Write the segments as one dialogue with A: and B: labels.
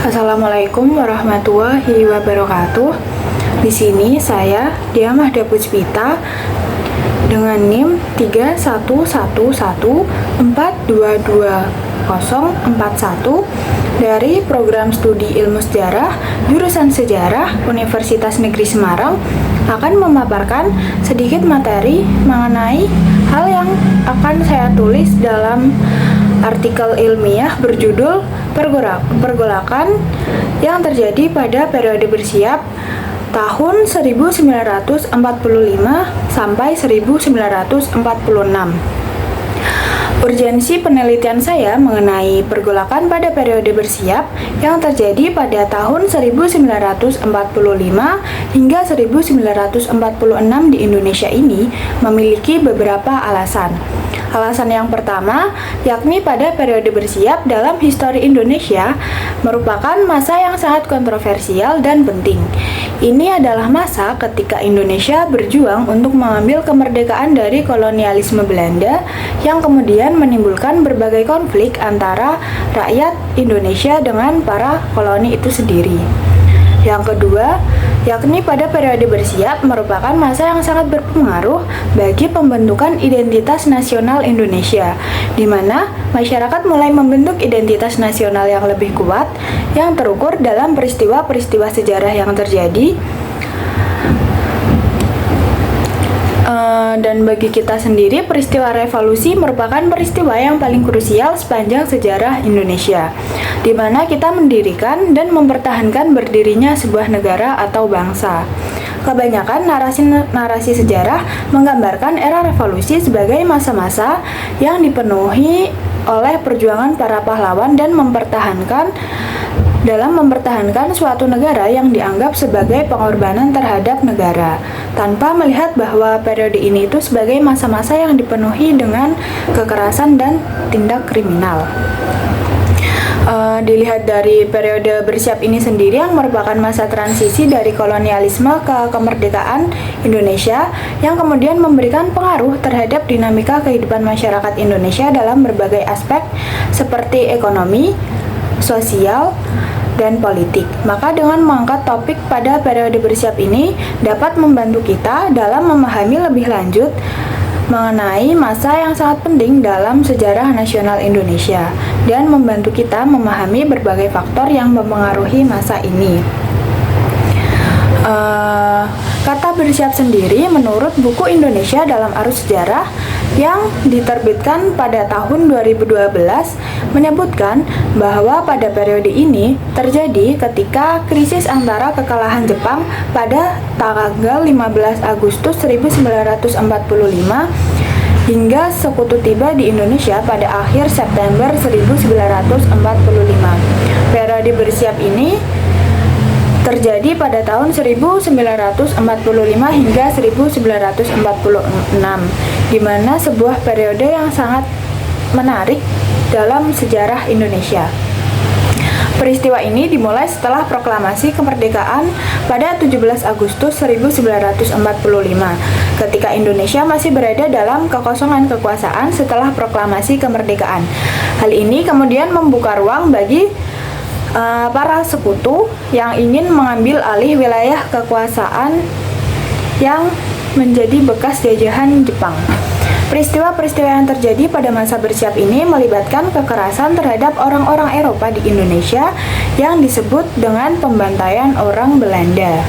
A: Assalamualaikum warahmatullahi wabarakatuh. Di sini saya Diamah Puspita dengan NIM 311422041 dari Program Studi Ilmu Sejarah Jurusan Sejarah Universitas Negeri Semarang akan memaparkan sedikit materi mengenai hal yang akan saya tulis dalam artikel ilmiah berjudul Pergolakan yang terjadi pada periode bersiap tahun 1945 sampai 1946. Urgensi penelitian saya mengenai pergolakan pada periode bersiap yang terjadi pada tahun 1945 hingga 1946 di Indonesia ini memiliki beberapa alasan. Alasan yang pertama, yakni pada periode bersiap dalam histori Indonesia merupakan masa yang sangat kontroversial dan penting. Ini adalah masa ketika Indonesia berjuang untuk mengambil kemerdekaan dari kolonialisme Belanda yang kemudian menimbulkan berbagai konflik antara rakyat Indonesia dengan para koloni itu sendiri. Yang kedua, yakni pada periode bersiap merupakan masa yang sangat berpengaruh bagi pembentukan identitas nasional Indonesia, di mana masyarakat mulai membentuk identitas nasional yang lebih kuat, yang terukur dalam peristiwa-peristiwa sejarah yang terjadi. Dan bagi kita sendiri, peristiwa revolusi merupakan peristiwa yang paling krusial sepanjang sejarah Indonesia, di mana kita mendirikan dan mempertahankan berdirinya sebuah negara atau bangsa. Kebanyakan narasi sejarah menggambarkan era revolusi sebagai masa-masa yang dipenuhi oleh perjuangan para pahlawan dan mempertahankan suatu negara yang dianggap sebagai pengorbanan terhadap negara, tanpa melihat bahwa periode ini itu sebagai masa-masa yang dipenuhi dengan kekerasan dan tindak kriminal. Dilihat dari periode bersiap ini sendiri yang merupakan masa transisi dari kolonialisme ke kemerdekaan Indonesia yang kemudian memberikan pengaruh terhadap dinamika kehidupan masyarakat Indonesia dalam berbagai aspek seperti ekonomi, sosial, dan politik. Maka dengan mengangkat topik pada periode bersiap ini dapat membantu kita dalam memahami lebih lanjut mengenai masa yang sangat penting dalam sejarah nasional Indonesia dan membantu kita memahami berbagai faktor yang mempengaruhi masa ini. Kata bersiap sendiri menurut buku Indonesia dalam Arus Sejarah yang diterbitkan pada tahun 2012 menyebutkan bahwa pada periode ini terjadi ketika krisis antara kekalahan Jepang pada tanggal 15 Agustus 1945 hingga Sekutu tiba di Indonesia pada akhir September 1945. Periode bersiap ini terjadi pada tahun 1945 hingga 1946, di mana sebuah periode yang sangat menarik dalam sejarah Indonesia. Peristiwa ini dimulai setelah proklamasi kemerdekaan pada 17 Agustus 1945, ketika Indonesia masih berada dalam kekosongan kekuasaan setelah proklamasi kemerdekaan. Hal ini kemudian membuka ruang bagi para sekutu yang ingin mengambil alih wilayah kekuasaan yang menjadi bekas jajahan Jepang. Peristiwa-peristiwa yang terjadi pada masa bersiap ini melibatkan kekerasan terhadap orang-orang Eropa di Indonesia yang disebut dengan pembantaian orang Belanda.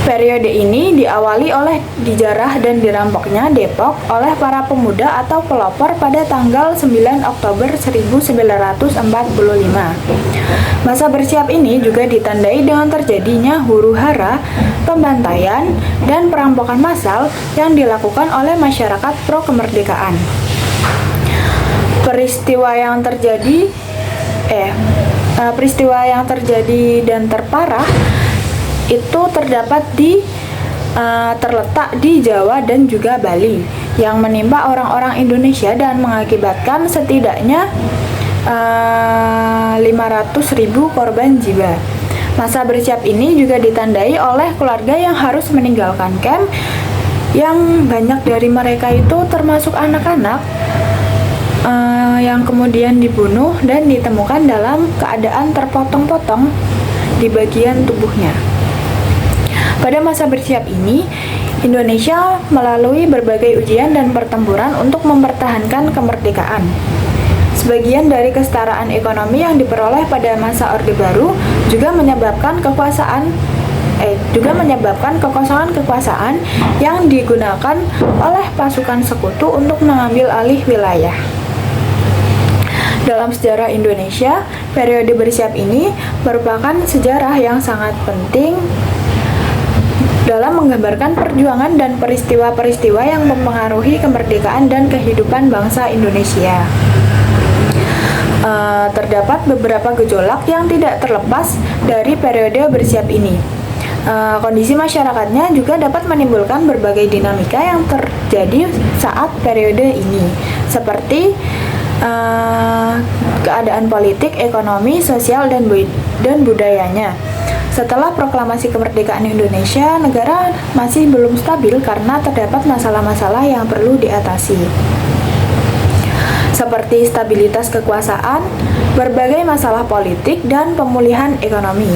A: Periode ini diawali oleh dijarah dan dirampoknya Depok oleh para pemuda atau pelopor pada tanggal 9 Oktober 1945. Masa bersiap ini juga ditandai dengan terjadinya huru-hara, pembantaian, dan perampokan massal yang dilakukan oleh masyarakat pro-kemerdekaan. Peristiwa yang terjadi dan terparah itu terletak di Jawa dan juga Bali yang menimpa orang-orang Indonesia dan mengakibatkan setidaknya 500.000 korban jiwa. Masa bersiap ini juga ditandai oleh keluarga yang harus meninggalkan kamp, yang banyak dari mereka itu termasuk anak-anak yang kemudian dibunuh dan ditemukan dalam keadaan terpotong-potong di bagian tubuhnya. Pada masa bersiap ini, Indonesia melalui berbagai ujian dan pertempuran untuk mempertahankan kemerdekaan. Sebagian dari kesetaraan ekonomi yang diperoleh pada masa Orde Baru juga menyebabkan kekosongan kekuasaan yang digunakan oleh pasukan sekutu untuk mengambil alih wilayah. Dalam sejarah Indonesia, periode bersiap ini merupakan sejarah yang sangat penting dalam menggambarkan perjuangan dan peristiwa-peristiwa yang mempengaruhi kemerdekaan dan kehidupan bangsa Indonesia. Terdapat beberapa gejolak yang tidak terlepas dari periode bersiap ini. Kondisi masyarakatnya juga dapat menimbulkan berbagai dinamika yang terjadi saat periode ini, seperti keadaan politik, ekonomi, sosial, dan budayanya. Setelah proklamasi kemerdekaan Indonesia, negara masih belum stabil karena terdapat masalah-masalah yang perlu diatasi, seperti stabilitas kekuasaan, berbagai masalah politik, dan pemulihan ekonomi.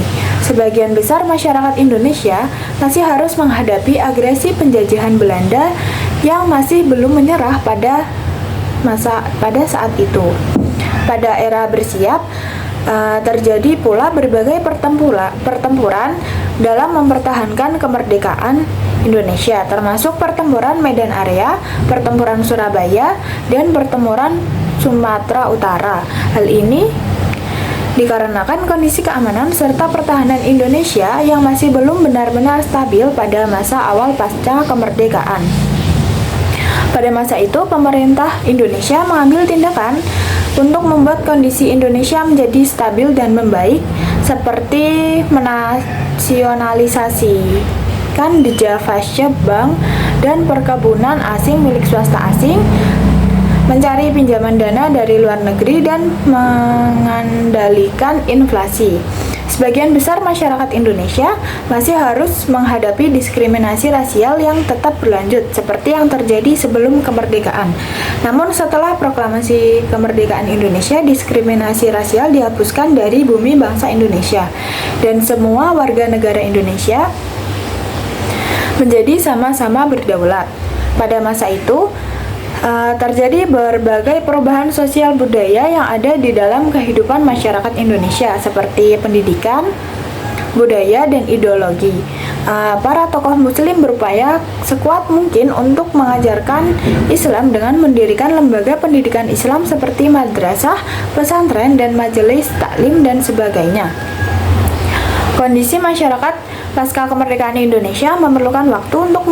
A: Sebagian besar masyarakat Indonesia masih harus menghadapi agresi penjajahan Belanda yang masih belum menyerah pada saat itu. Pada era bersiap, terjadi pula berbagai pertempuran dalam mempertahankan kemerdekaan Indonesia, termasuk pertempuran Medan Area, pertempuran Surabaya, dan pertempuran Sumatera Utara. Hal ini dikarenakan kondisi keamanan serta pertahanan Indonesia yang masih belum benar-benar stabil pada masa awal pasca kemerdekaan. Pada masa itu, pemerintah Indonesia mengambil tindakan untuk membuat kondisi Indonesia menjadi stabil dan membaik, seperti menasionalisasikan The Javasia Bank dan perkebunan asing milik swasta asing, mencari pinjaman dana dari luar negeri, dan mengendalikan inflasi. Sebagian besar masyarakat Indonesia masih harus menghadapi diskriminasi rasial yang tetap berlanjut, seperti yang terjadi sebelum kemerdekaan. Namun setelah proklamasi kemerdekaan Indonesia, diskriminasi rasial dihapuskan dari bumi bangsa Indonesia, dan semua warga negara Indonesia menjadi sama-sama berdaulat. Pada masa itu, terjadi berbagai perubahan sosial budaya yang ada di dalam kehidupan masyarakat Indonesia, seperti pendidikan, budaya, dan ideologi. Para tokoh muslim berupaya sekuat mungkin untuk mengajarkan Islam dengan mendirikan lembaga pendidikan Islam seperti madrasah, pesantren, dan majelis taklim, dan sebagainya. Kondisi masyarakat pasca kemerdekaan Indonesia memerlukan waktu untuk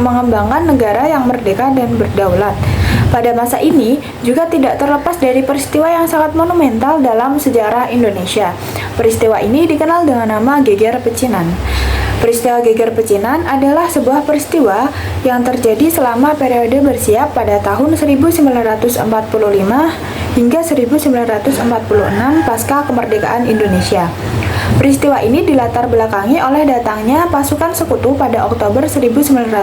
A: mengembangkan negara yang merdeka dan berdaulat. Pada masa ini juga tidak terlepas dari peristiwa yang sangat monumental dalam sejarah Indonesia. Peristiwa ini dikenal dengan nama Geger Pecinan. Peristiwa Geger Pecinan adalah sebuah peristiwa yang terjadi selama periode bersiap pada tahun 1945 hingga 1946 pasca kemerdekaan Indonesia. Peristiwa ini dilatar belakangi oleh datangnya pasukan sekutu pada Oktober 1945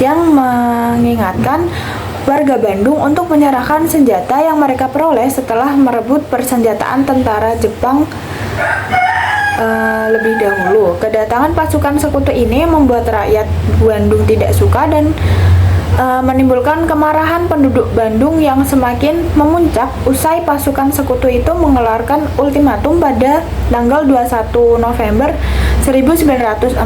A: yang mengingatkan warga Bandung untuk menyerahkan senjata yang mereka peroleh setelah merebut persenjataan tentara Jepang lebih dahulu. Kedatangan pasukan sekutu ini membuat rakyat Bandung tidak suka dan menimbulkan kemarahan penduduk Bandung yang semakin memuncak usai pasukan sekutu itu mengeluarkan ultimatum pada tanggal 21 November 1945.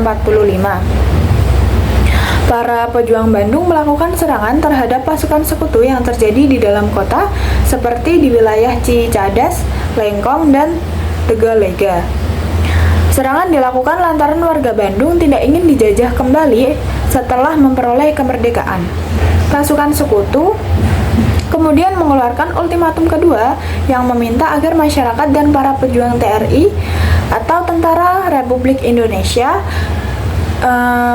A: Para pejuang Bandung melakukan serangan terhadap pasukan sekutu yang terjadi di dalam kota, seperti di wilayah Cicadas, Lengkong, dan Tegalega. Serangan dilakukan lantaran warga Bandung tidak ingin dijajah kembali setelah memperoleh kemerdekaan. Pasukan sekutu kemudian mengeluarkan ultimatum kedua yang meminta agar masyarakat dan para pejuang TRI atau Tentara Republik Indonesia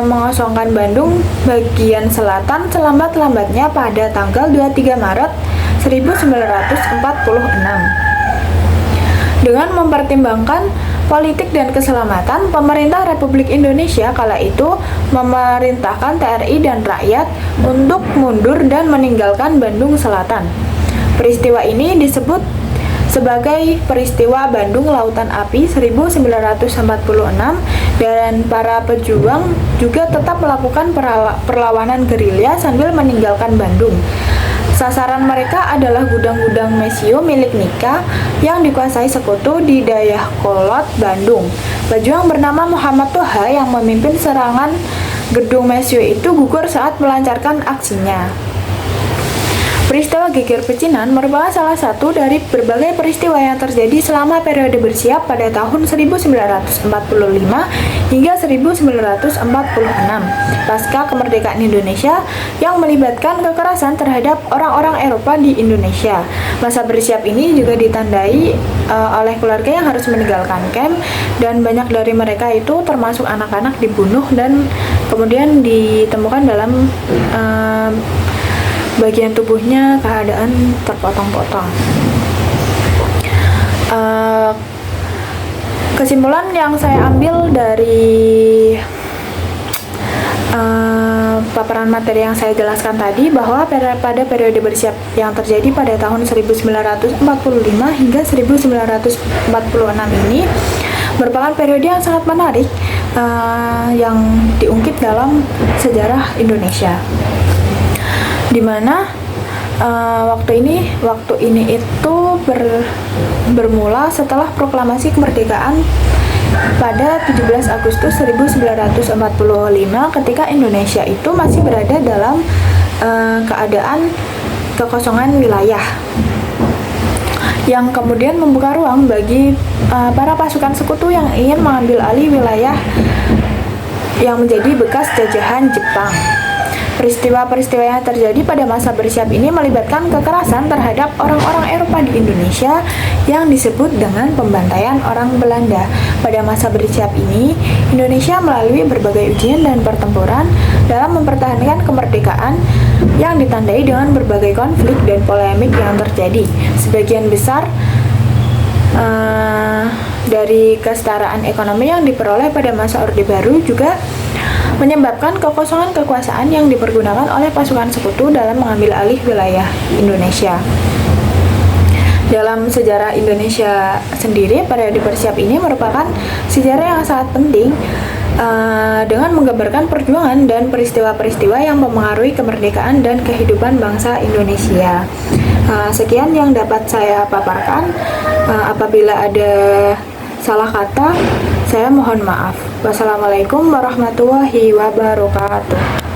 A: mengosongkan Bandung bagian selatan selambat-lambatnya pada tanggal 23 Maret 1946. Dengan mempertimbangkan politik dan keselamatan, pemerintah Republik Indonesia kala itu memerintahkan TNI dan rakyat untuk mundur dan meninggalkan Bandung Selatan. Peristiwa ini disebut sebagai peristiwa Bandung Lautan Api 1946 dan para pejuang juga tetap melakukan perlawanan gerilya sambil meninggalkan Bandung. Sasaran mereka adalah gudang-gudang Mesio milik Nika yang dikuasai sekutu di Dayakolot, Bandung. Pejuang bernama Muhammad Toha yang memimpin serangan gedung Mesio itu gugur saat melancarkan aksinya. Peristiwa Geger Pecinan merupakan salah satu dari berbagai peristiwa yang terjadi selama periode bersiap pada tahun 1945 hingga 1946 pasca kemerdekaan Indonesia yang melibatkan kekerasan terhadap orang-orang Eropa di Indonesia. Masa bersiap ini juga ditandai oleh keluarga yang harus meninggalkan kamp dan banyak dari mereka itu termasuk anak-anak dibunuh dan kemudian ditemukan dalam bagian tubuhnya keadaan terpotong-potong. Kesimpulan yang saya ambil dari paparan materi yang saya jelaskan tadi bahwa pada periode bersiap yang terjadi pada tahun 1945 hingga 1946 ini merupakan periode yang sangat menarik yang diungkit dalam sejarah Indonesia, di mana waktu ini itu bermula setelah proklamasi kemerdekaan pada 17 Agustus 1945 ketika Indonesia itu masih berada dalam keadaan kekosongan wilayah yang kemudian membuka ruang bagi para pasukan sekutu yang ingin mengambil alih wilayah yang menjadi bekas jajahan Jepang. Peristiwa-peristiwa yang terjadi pada masa bersiap ini melibatkan kekerasan terhadap orang-orang Eropa di Indonesia yang disebut dengan pembantaian orang Belanda. Pada masa bersiap ini, Indonesia melalui berbagai ujian dan pertempuran dalam mempertahankan kemerdekaan yang ditandai dengan berbagai konflik dan polemik yang terjadi. Sebagian besar dari kesetaraan ekonomi yang diperoleh pada masa Orde Baru juga menyebabkan kekosongan kekuasaan yang dipergunakan oleh pasukan sekutu dalam mengambil alih wilayah Indonesia. Dalam sejarah Indonesia sendiri, periode bersiap ini merupakan sejarah yang sangat penting dengan menggambarkan perjuangan dan peristiwa-peristiwa yang mempengaruhi kemerdekaan dan kehidupan bangsa Indonesia. Sekian yang dapat saya paparkan. Apabila ada salah kata, saya mohon maaf. Wassalamualaikum warahmatullahi wabarakatuh.